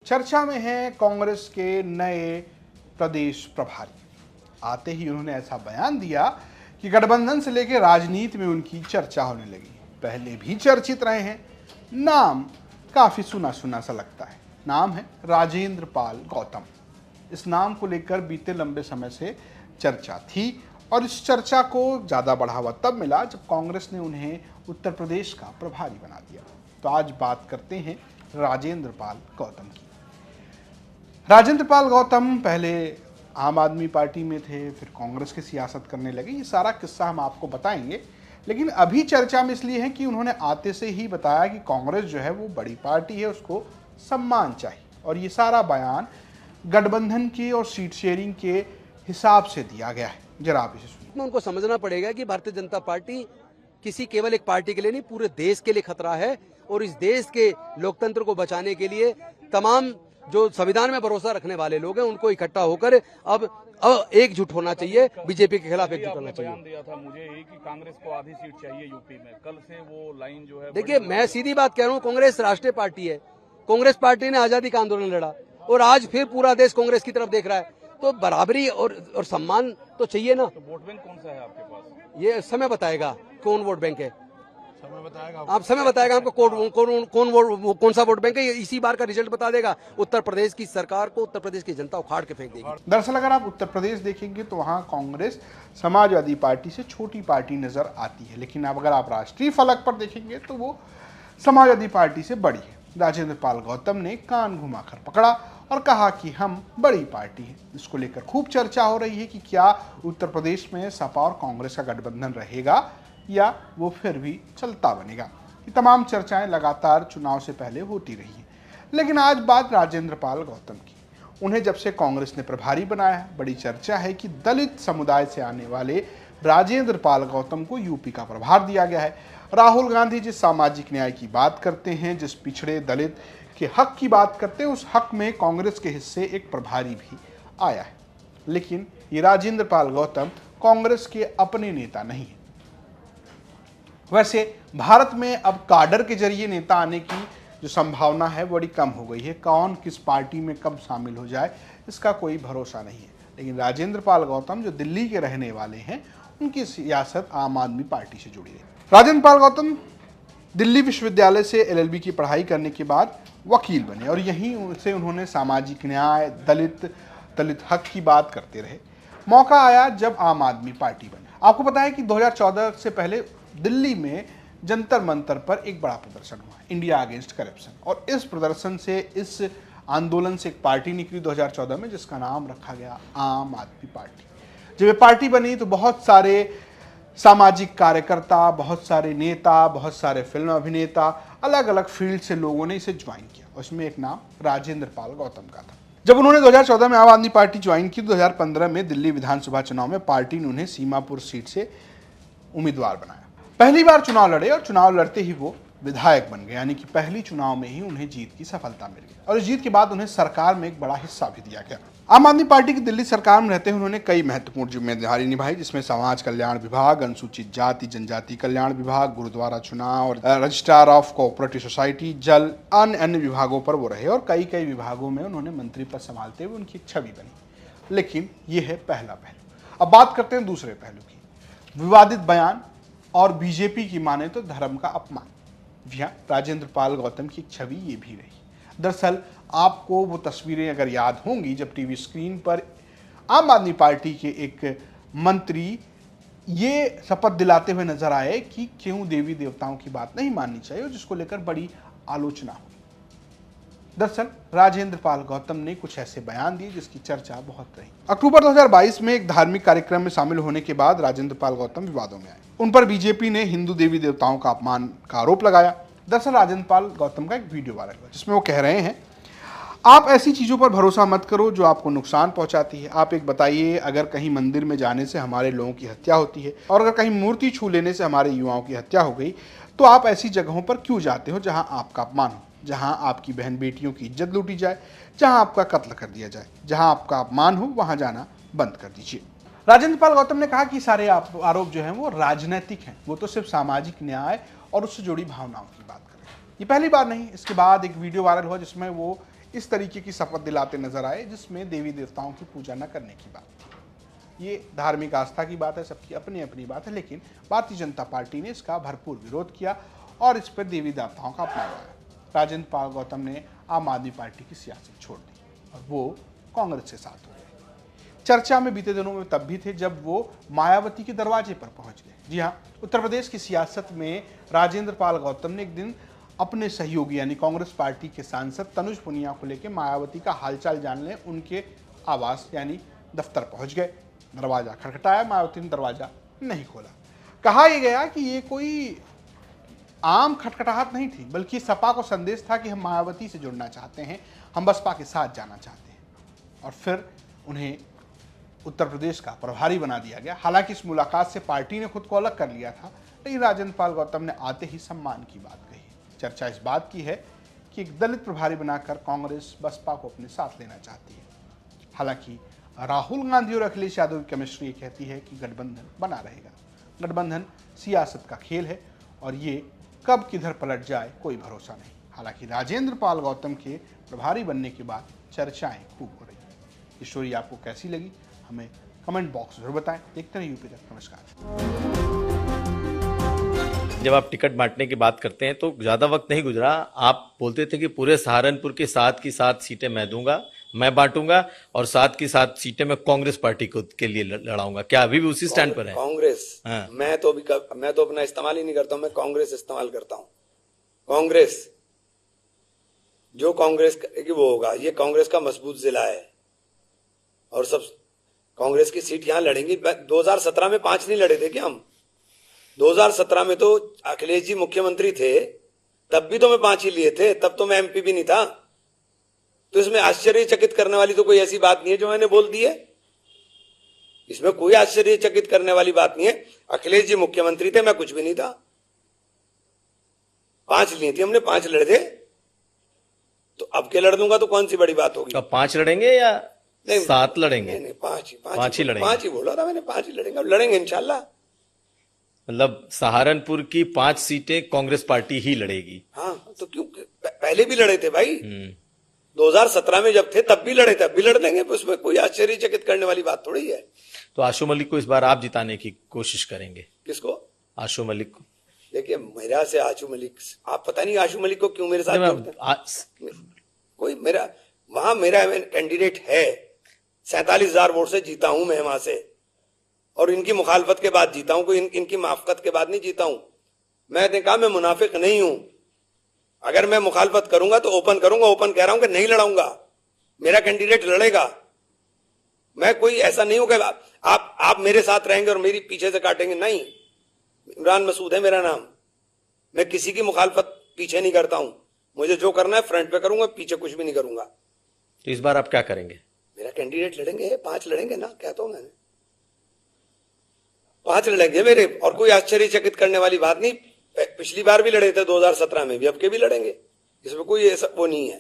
चर्चा में हैं कांग्रेस के नए प्रदेश प्रभारी। आते ही उन्होंने ऐसा बयान दिया कि गठबंधन से लेकर राजनीति में उनकी चर्चा होने लगी। पहले भी चर्चित रहे हैं, नाम काफी सुना सुना सा लगता है। नाम है राजेंद्र पाल गौतम। इस नाम को लेकर बीते लंबे समय से चर्चा थी और इस चर्चा को ज्यादा बढ़ावा तब मिला जब कांग्रेस ने उन्हें उत्तर प्रदेश का प्रभारी बना दिया। तो आज बात करते हैं राजेंद्र पाल गौतम की। राजेंद्र पाल गौतम पहले आम आदमी पार्टी में थे, फिर कांग्रेस की सियासत करने लगे। ये सारा किस्सा हम आपको बताएंगे, लेकिन अभी चर्चा में इसलिए है कि उन्होंने आते से ही बताया कि कांग्रेस जो है वो बड़ी पार्टी है, उसको सम्मान चाहिए। और ये सारा बयान गठबंधन की और सीट शेयरिंग के हिसाब से दिया गया है। जरा आप इसे सुनिए। उनको समझना पड़ेगा कि भारतीय जनता पार्टी किसी केवल एक पार्टी के लिए नहीं, पूरे देश के लिए खतरा है और इस देश के लोकतंत्र को बचाने के लिए तमाम जो संविधान में भरोसा रखने वाले लोग हैं उनको इकट्ठा होकर अब एकजुट होना चाहिए, बीजेपी के खिलाफ एकजुट होना चाहिए। बयान दिया था मुझे ही कि कांग्रेस को आधी सीट चाहिए यूपी में। कल से वो लाइन जो है, देखिए मैं सीधी बात कह रहा हूँ, कांग्रेस राष्ट्रीय पार्टी है। कांग्रेस पार्टी ने आजादी का आंदोलन लड़ा और आज फिर पूरा देश कांग्रेस की तरफ देख रहा है, तो बराबरी और सम्मान तो चाहिए ना। तो वोट बैंक कौन सा है आपके पास? ये समय बताएगा कौन वोट बैंक है। समय बताएगा आप समय बताएगा हमको कौन सा वोट बैंक है। इसी बार का रिजल्ट बता देगा। उत्तर प्रदेश की सरकार को उत्तर प्रदेश की जनता उखाड़ के फेंक देगी। दरअसल अगर आप उत्तर प्रदेश देखेंगे तो वहां कांग्रेस समाजवादी पार्टी से छोटी पार्टी नजर आती है, लेकिन अब अगर आप राष्ट्रीय फलक पर देखेंगे तो वो समाजवादी पार्टी से बड़ी है। राजेंद्र पाल गौतम ने कान घुमाकर पकड़ा और कहा कि हम बड़ी पार्टी है। इसको लेकर खूब चर्चा हो रही है कि क्या उत्तर प्रदेश में सपा और कांग्रेस का गठबंधन रहेगा या वो फिर भी चलता बनेगा। ये तमाम चर्चाएं लगातार चुनाव से पहले होती रही हैं। लेकिन आज बात राजेंद्र पाल गौतम की। उन्हें जब से कांग्रेस ने प्रभारी बनाया है, बड़ी चर्चा है कि दलित समुदाय से आने वाले राजेंद्र पाल गौतम को यूपी का प्रभार दिया गया है। राहुल गांधी जिस सामाजिक न्याय की बात करते हैं, जिस पिछड़े दलित के हक की बात करते हैं, उस हक में कांग्रेस के हिस्से एक प्रभारी भी आया है। लेकिन ये राजेंद्र पाल गौतम कांग्रेस के अपने नेता नहीं है। वैसे भारत में अब काडर के जरिए नेता आने की जो संभावना है बड़ी कम हो गई है। कौन किस पार्टी में कब शामिल हो जाए इसका कोई भरोसा नहीं है। लेकिन राजेंद्र पाल गौतम जो दिल्ली के रहने वाले हैं, उनकी सियासत आम आदमी पार्टी से जुड़ी है। राजेंद्र पाल गौतम दिल्ली विश्वविद्यालय से LLB की पढ़ाई करने के बाद वकील बने और यहीं से उन्होंने सामाजिक न्याय, दलित हक की बात करते रहे। मौका आया जब आम आदमी पार्टी बनी। आपको पता है कि 2014 से पहले दिल्ली में जंतर मंतर पर एक बड़ा प्रदर्शन हुआ, इंडिया अगेंस्ट करप्शन। और इस प्रदर्शन से, इस आंदोलन से एक पार्टी निकली 2014 में, जिसका नाम रखा गया आम आदमी पार्टी। जब ये पार्टी बनी तो बहुत सारे सामाजिक कार्यकर्ता, बहुत सारे नेता, बहुत सारे फिल्म अभिनेता, अलग अलग फील्ड से लोगों ने इसे ज्वाइन किया। उसमें एक नाम राजेंद्र पाल गौतम का था। जब उन्होंने 2014 में आम आदमी पार्टी ज्वाइन की, 2015 में दिल्ली विधानसभा चुनाव में पार्टी ने उन्हें सीमापुर सीट से उम्मीदवार बनाया। पहली बार चुनाव लड़े और चुनाव लड़ते ही वो विधायक बन गए, यानी कि पहली चुनाव में ही उन्हें जीत की सफलता मिल गई। और इस जीत के बाद उन्हें सरकार में एक बड़ा हिस्सा भी दिया गया। आम आदमी पार्टी की दिल्ली सरकार में रहते हुए उन्होंने कई महत्वपूर्ण जिम्मेदारी निभाई, जिसमें समाज कल्याण विभाग, अनुसूचित जाति जनजाति कल्याण विभाग, गुरुद्वारा चुनाव और रजिस्ट्रार ऑफ कोऑपरेटिव सोसाइटी, जल, अन्य विभागों पर वो रहे और कई विभागों में उन्होंने मंत्री पद संभालते हुए उनकी एक छवि बनी। लेकिन ये है पहला पहलू। अब बात करते हैं दूसरे पहलू की। विवादित बयान और बीजेपी की माने तो धर्म का अपमान। यहाँ राजेंद्र पाल गौतम की छवि ये भी रही। दरअसल आपको वो तस्वीरें अगर याद होंगी जब टीवी स्क्रीन पर आम आदमी पार्टी के एक मंत्री ये शपथ दिलाते हुए नजर आए कि क्यों देवी देवताओं की बात नहीं माननी चाहिए, और जिसको लेकर बड़ी आलोचना हुई। दरअसल राजेंद्र पाल गौतम ने कुछ ऐसे बयान दिए जिसकी चर्चा बहुत रही। अक्टूबर 2022 में एक धार्मिक कार्यक्रम में शामिल होने के बाद राजेंद्र पाल गौतम विवादों में आए। उन पर बीजेपी ने हिंदू देवी देवताओं का अपमान का आरोप लगाया। दरअसल राजेंद्र पाल गौतम का एक वीडियो वायरल हुआ जिसमें वो कह रहे हैं, आप ऐसी चीजों पर भरोसा मत करो जो आपको नुकसान पहुंचाती है। आप एक बताइए, अगर कहीं मंदिर में जाने से हमारे लोगों की हत्या होती है और अगर कहीं मूर्ति छू लेने से हमारे युवाओं की हत्या हो गई, तो आप ऐसी जगहों पर क्यों जाते हो जहां आपका अपमान हो, जहां आपकी बहन बेटियों की इज्जत लूटी जाए, जहां आपका कत्ल कर दिया जाए, जहां आपका अपमान हो वहां जाना बंद कर दीजिए। राजेंद्र पाल गौतम ने कहा कि सारे आरोप जो हैं वो राजनीतिक हैं, वो तो सिर्फ सामाजिक न्याय और उससे जुड़ी भावनाओं की बात कर रहे हैं। ये पहली बार नहीं, इसके बाद एक वीडियो वायरल हुआ जिसमें वो इस तरीके की शपथ दिलाते नजर आए जिसमें देवी देवताओं की पूजा न करने की बात थी। ये धार्मिक आस्था की बात है, सबकी अपनी अपनी बात है, लेकिन भारतीय जनता पार्टी ने इसका भरपूर विरोध किया और इस पर देवी देवताओं का अपमान लगाया। राजेंद्र पाल गौतम ने आम आदमी पार्टी की सियासत छोड़ दी और वो कांग्रेस के साथ हो गए। चर्चा में बीते दिनों में तब भी थे जब वो मायावती के दरवाजे पर पहुंच गए। जी हाँ, उत्तर प्रदेश की सियासत में राजेंद्र पाल गौतम ने एक दिन अपने सहयोगी यानी कांग्रेस पार्टी के सांसद तनुज पुनिया को लेकर मायावती का हालचाल जानने उनके आवास यानी दफ्तर पहुंच गए। दरवाजा खटखटाया, मायावती ने दरवाजा नहीं खोला। कहा यह गया कि ये कोई आम खटखटाहट नहीं थी, बल्कि सपा को संदेश था कि हम मायावती से जुड़ना चाहते हैं, हम बसपा के साथ जाना चाहते हैं। और फिर उन्हें उत्तर प्रदेश का प्रभारी बना दिया गया। हालांकि इस मुलाकात से पार्टी ने खुद को अलग कर लिया था, लेकिन राजेंद्र पाल गौतम ने आते ही सम्मान की बात कही। चर्चा इस बात की है कि एक दलित प्रभारी बनाकर कांग्रेस बसपा को अपने साथ लेना चाहती है। हालांकि राहुल गांधी और अखिलेश यादव की केमिस्ट्री कहती है कि गठबंधन बना रहेगा। गठबंधन सियासत का खेल है और ये कब किधर पलट जाए कोई भरोसा नहीं। हालांकि राजेंद्र पाल गौतम के प्रभारी बनने के बाद चर्चाएं खूब हो रही हैं। ये स्टोरी आपको कैसी लगी हमें कमेंट बॉक्स जरूर बताएं। देखते रहिए यूपी तक। नमस्कार। जब आप टिकट बांटने की बात करते हैं तो ज्यादा वक्त नहीं गुजरा, आप बोलते थे कि पूरे सहारनपुर की 7 की 7 सीटें मैं दूंगा, मैं बांटूंगा और 7 की 7 सीटें मैं कांग्रेस पार्टी को के लिए लड़ाऊंगा। क्या अभी भी उसी स्टैंड पर है? कांग्रेस हाँ। मैं तो अपना इस्तेमाल ही नहीं करता हूं, मैं कांग्रेस इस्तेमाल करता हूं। कांग्रेस जो कांग्रेस की वो होगा, ये कांग्रेस का मजबूत जिला है और सब कांग्रेस की सीट यहां लड़ेंगी। 2017 में 5 नहीं लड़े थे क्या हम? 2017 में तो अखिलेश जी मुख्यमंत्री थे, तब भी तो मैं 5 ही लिए थे, तब तो मैं एमपी भी नहीं था। तो इसमें आश्चर्यचकित करने वाली तो कोई ऐसी बात नहीं है जो मैंने बोल दी है। इसमें कोई आश्चर्यचकित करने वाली बात नहीं है। अखिलेश जी मुख्यमंत्री थे, मैं कुछ भी नहीं था। 5 लिए थे हमने, 5 लड़ दे तो अब के लड़ दूंगा तो कौन सी बड़ी बात होगी। अब 5 लड़ेंगे या 7 लड़ेंगे? नहीं, 5 ही लड़ेंगे। 5 ही बोला था मैंने, 5 ही लड़ेंगे। अब लड़ेंगे इंशाल्लाह। मतलब सहारनपुर की 5 सीटें कांग्रेस पार्टी ही लड़ेगी। हाँ, तो क्यों पहले भी लड़े थे भाई। 2017 में जब थे तब भी लड़े थे, अब भी लड़ देंगे। उसमें कोई आश्चर्यचकित करने वाली बात थोड़ी है। तो आशु मलिक को इस बार आप जिताने की कोशिश करेंगे? किसको? आशु मलिक को। देखिए, मेरा से आशु मलिक, आप पता नहीं आशु मलिक को क्यों मेरे साथ जोड़ते हैं। कोई मेरा वहां मेरा कैंडिडेट है, 47,000 वोट से जीता हूं मैं वहां से, और इनकी मुखालफत के बाद जीता हूं, कोई इनकी माफकत के बाद नहीं जीता हूं। मैंने कहा मैं मुनाफिक नहीं हूं। अगर मैं मुखालफत करूंगा तो ओपन करूंगा, ओपन कह रहा हूं कि नहीं लड़ाऊंगा, मेरा कैंडिडेट लड़ेगा। मैं कोई ऐसा नहीं हूं कि आप मेरे साथ रहेंगे और मेरी पीछे से काटेंगे, नहीं। इमरान मसूद है मेरा नाम। मैं किसी की मुखालफत पीछे नहीं करता हूं। मुझे जो करना है फ्रंट पे करूंगा, पीछे कुछ भी नहीं करूंगा। तो इस बार आप क्या करेंगे? मेरा कैंडिडेट लड़ेंगे, 5 लड़ेंगे ना, कहता हूं मैंने, 5 लड़ेंगे मेरे। और कोई आश्चर्यचकित करने वाली बात नहीं। पिछली बार भी लड़े थे 2017 में भी, अब के भी लड़ेंगे। इसमें कोई ऐसा वो नहीं है।